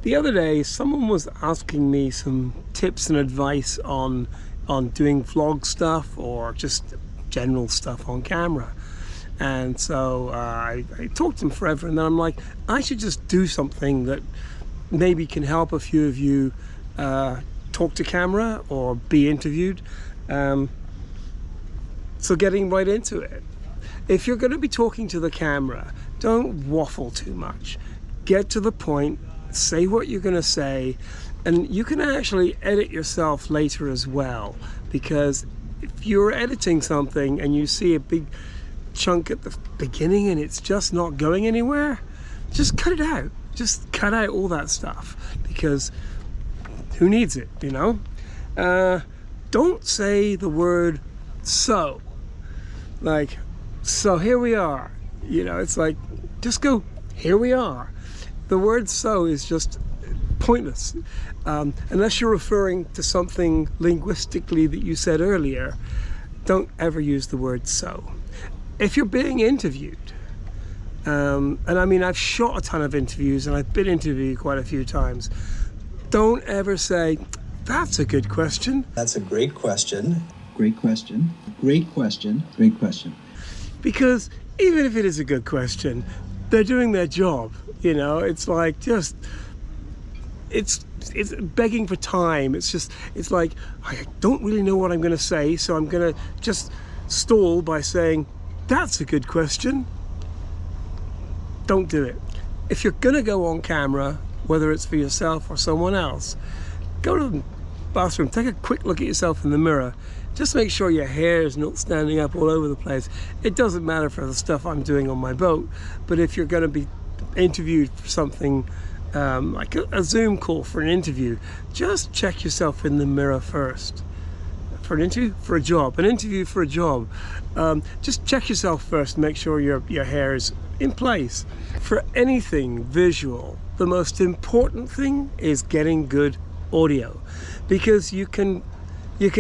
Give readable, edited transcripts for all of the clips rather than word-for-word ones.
The other day, someone was asking me some tips and advice on doing vlog stuff or just general stuff on camera. And so I talked to him forever, and then I'm like, I should just do something that maybe can help a few of you talk to camera or be interviewed. So getting right into it. If you're going to be talking to the camera, don't waffle too much. Get to the point, say what you're going to say, and you can actually edit yourself later as well, because if you're editing something and you see a big chunk at the beginning and it's just not going anywhere, just cut it out. Just cut out all that stuff, because who needs it, you know? Don't say the word so. Like, so here we are. You know, it's like, just go, here we are. The word so is just pointless. Unless you're referring to something linguistically that you said earlier, don't ever use the word so. If you're being interviewed, and I mean, I've shot a ton of interviews and I've been interviewed quite a few times, don't ever say, that's a good question. That's a great question. Great question. Great question. Great question. Because even if it is a good question, they're doing their job. You know, it's like just, it's begging for time. It's like, I don't really know what I'm going to say, so I'm going to just stall by saying, that's a good question. Don't do it. If you're going to go on camera, whether it's for yourself or someone else, go to the bathroom, take a quick look at yourself in the mirror. Just make sure your hair is not standing up all over the place. It doesn't matter for the stuff I'm doing on my boat, but if you're going to be interviewed for something like a Zoom call for an interview, just check yourself in the mirror first. For an interview, for a job, an interview for a job, just check yourself first, make sure your hair is in place. For anything visual, the most important thing is getting good audio, because you can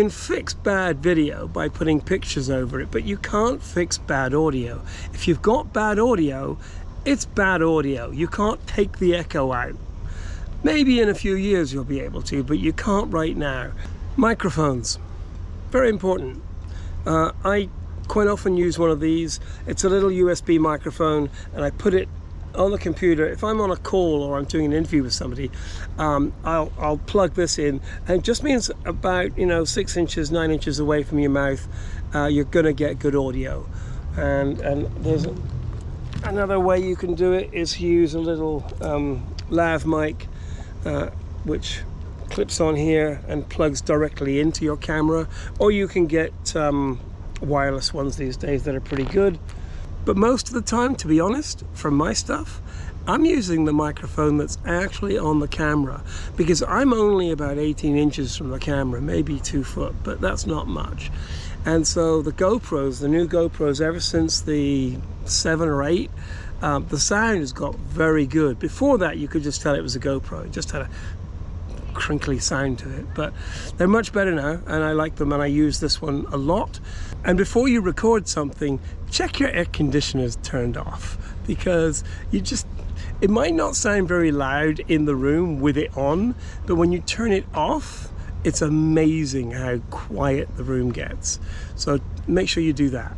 fix bad video by putting pictures over it, but you can't fix bad audio. If you've got bad audio, it's bad audio. You can't take the echo out. Maybe in a few years you'll be able to, but you can't right now. Microphones, very important. I quite often use one of these. It's a little USB microphone, and I put it on the computer. If I'm on a call or I'm doing an interview with somebody, I'll plug this in, and it just means about 6 inches, 9 inches away from your mouth, you're gonna get good audio. And there's another way you can do it is use a little lav mic, which clips on here and plugs directly into your camera, or you can get wireless ones these days that are pretty good. But most of the time, to be honest, from my stuff, I'm using the microphone that's actually on the camera, because I'm only about 18 inches from the camera, maybe 2 foot, but that's not much. And so the GoPros, the new GoPros, ever since the 7 or 8, the sound has got very good. Before that, you could just tell it was a GoPro. It just had a crinkly sound to it, but they're much better now, and I like them, and I use this one a lot. And before you record something, check your air conditioners turned off, because it might not sound very loud in the room with it on, but when you turn it off, it's amazing how quiet the room gets. So make sure you do that.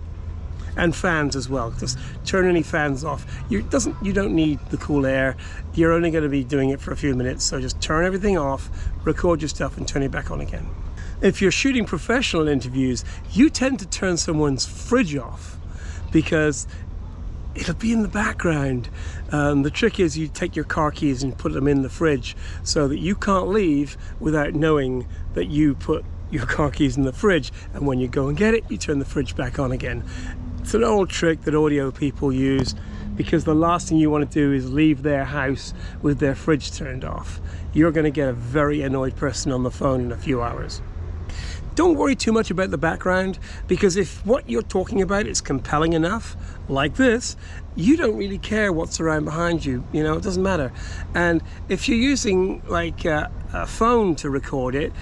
And fans as well. Just turn any fans off. You don't need the cool air. You're only going to be doing it for a few minutes, so just turn everything off, record your stuff, and turn it back on again. If you're shooting professional interviews, you tend to turn someone's fridge off, because it'll be in the background. The trick is you take your car keys and put them in the fridge so that you can't leave without knowing that you put your car keys in the fridge, and when you go and get it, you turn the fridge back on again. It's an old trick that audio people use, because the last thing you want to do is leave their house with their fridge turned off. You're going to get a very annoyed person on the phone in a few hours. Don't worry too much about the background, because if what you're talking about is compelling enough, like this, you don't really care what's around behind you. You know, it doesn't matter. And if you're using like a phone to record it,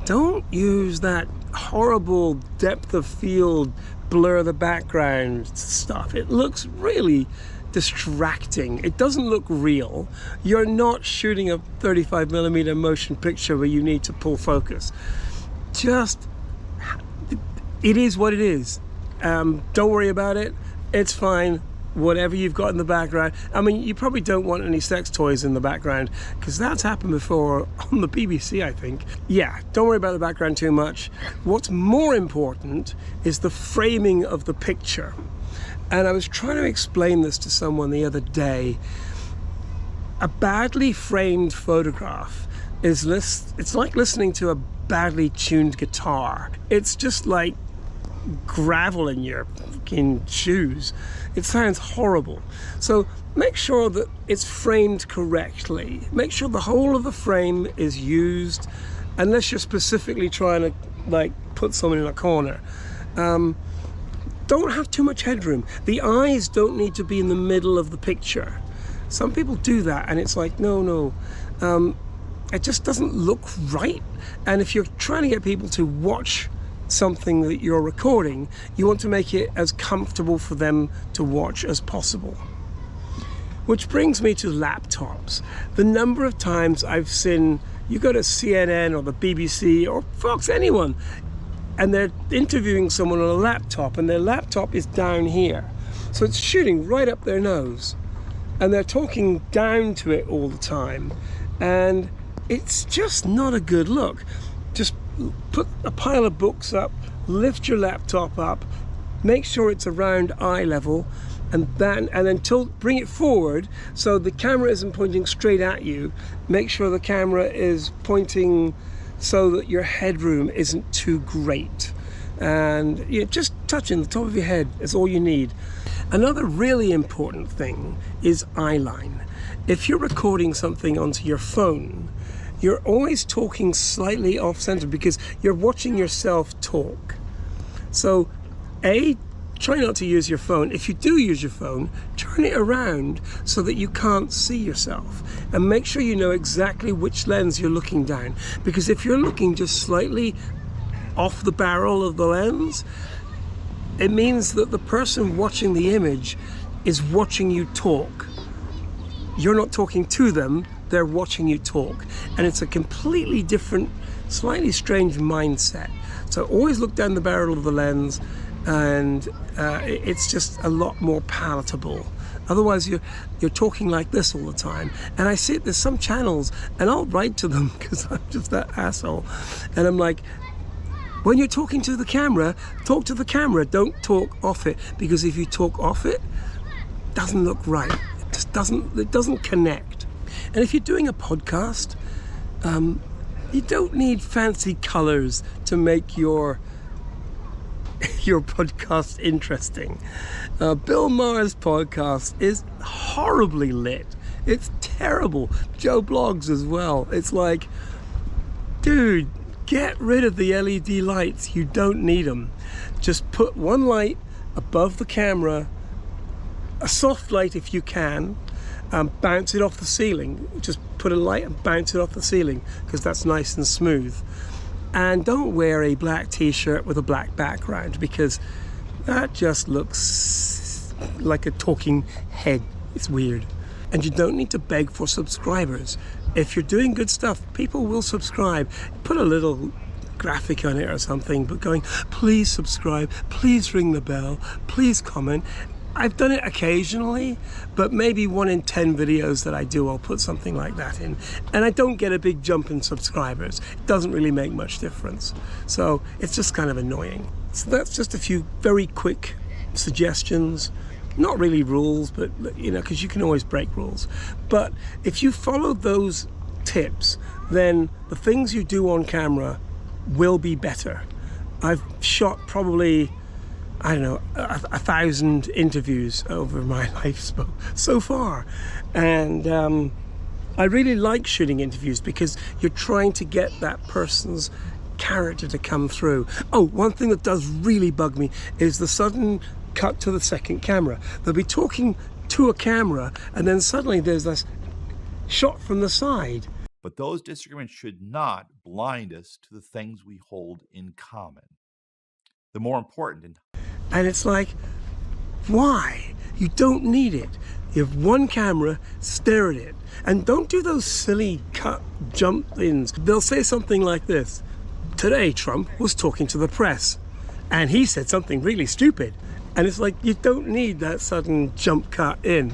don't use that horrible depth of field, blur the background stuff. It looks really distracting. It doesn't look real. You're not shooting a 35mm motion picture where you need to pull focus. Just, it is what it is. Don't worry about it. It's fine. Whatever you've got in the background. I mean, you probably don't want any sex toys in the background, because that's happened before on the BBC, I think. Yeah, don't worry about the background too much. What's more important is the framing of the picture. And I was trying to explain this to someone the other day. A badly framed photograph is it's like listening to a badly tuned guitar. It's just like gravel in your fucking shoes. It sounds horrible. So make sure that it's framed correctly. Make sure the whole of the frame is used, unless you're specifically trying to like put someone in a corner. Don't have too much headroom. The eyes don't need to be in the middle of the picture. Some people do that and it's like, no. It just doesn't look right. And if you're trying to get people to watch something that you're recording, you want to make it as comfortable for them to watch as possible. Which brings me to laptops. The number of times I've seen, you go to CNN or the BBC or Fox, anyone, and they're interviewing someone on a laptop and their laptop is down here. So it's shooting right up their nose and they're talking down to it all the time. And it's just not a good look. Just put a pile of books up, lift your laptop up, make sure it's around eye level, and then bring it forward so the camera isn't pointing straight at you. Make sure the camera is pointing so that your headroom isn't too great. And just touching the top of your head is all you need. Another really important thing is eye line. If you're recording something onto your phone, you're always talking slightly off center because you're watching yourself talk. So try not to use your phone. If you do use your phone, turn it around so that you can't see yourself, and make sure you know exactly which lens you're looking down, because if you're looking just slightly off the barrel of the lens, it means that the person watching the image is watching you talk. You're not talking to them, they're watching you talk, and it's a completely different, slightly strange mindset. So always look down the barrel of the lens, and it's just a lot more palatable. Otherwise you're talking like this all the time. And I see it, there's some channels, and I'll write to them because I'm just that asshole, and I'm like, when you're talking to the camera, talk to the camera, don't talk off it, because if you talk off it, it doesn't look right. It doesn't connect. And if you're doing a podcast, you don't need fancy colors to make your podcast interesting. Bill Maher's podcast is horribly lit. It's terrible. Joe Blogs as well. It's like, dude, get rid of the LED lights. You don't need them. Just put one light above the camera, a soft light if you can, bounce it off the ceiling. Just put a light and bounce it off the ceiling, because that's nice and smooth. And don't wear a black t-shirt with a black background, because that just looks like a talking head. It's weird. And you don't need to beg for subscribers. If you're doing good stuff, people will subscribe. Put a little graphic on it or something, but going, please subscribe, please ring the bell, please comment. I've done it occasionally, but maybe 1 in 10 videos that I do, I'll put something like that in. And I don't get a big jump in subscribers. It doesn't really make much difference. So it's just kind of annoying. So that's just a few very quick suggestions. Not really rules, but because you can always break rules. But if you follow those tips, then the things you do on camera will be better. I've shot probably, I don't know, 1,000 interviews over my life so far. And I really like shooting interviews because you're trying to get that person's character to come through. Oh, one thing that does really bug me is the sudden cut to the second camera. They'll be talking to a camera and then suddenly there's this shot from the side. But those disagreements should not blind us to the things we hold in common. The more important. And it's like, why? You don't need it. You have one camera, stare at it. And don't do those silly cut jump ins. They'll say something like this. Today, Trump was talking to the press and he said something really stupid. And it's like, you don't need that sudden jump cut in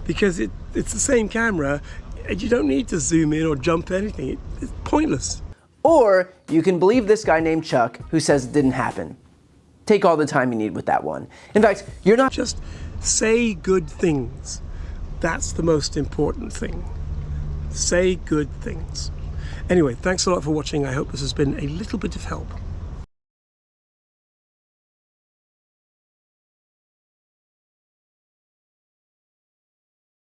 because it's the same camera and you don't need to zoom in or jump anything. It's pointless. Or you can believe this guy named Chuck who says it didn't happen. Take all the time you need with that one. In fact, you're not Just say good things. That's the most important thing. Say good things. Anyway, thanks a lot for watching. I hope this has been a little bit of help.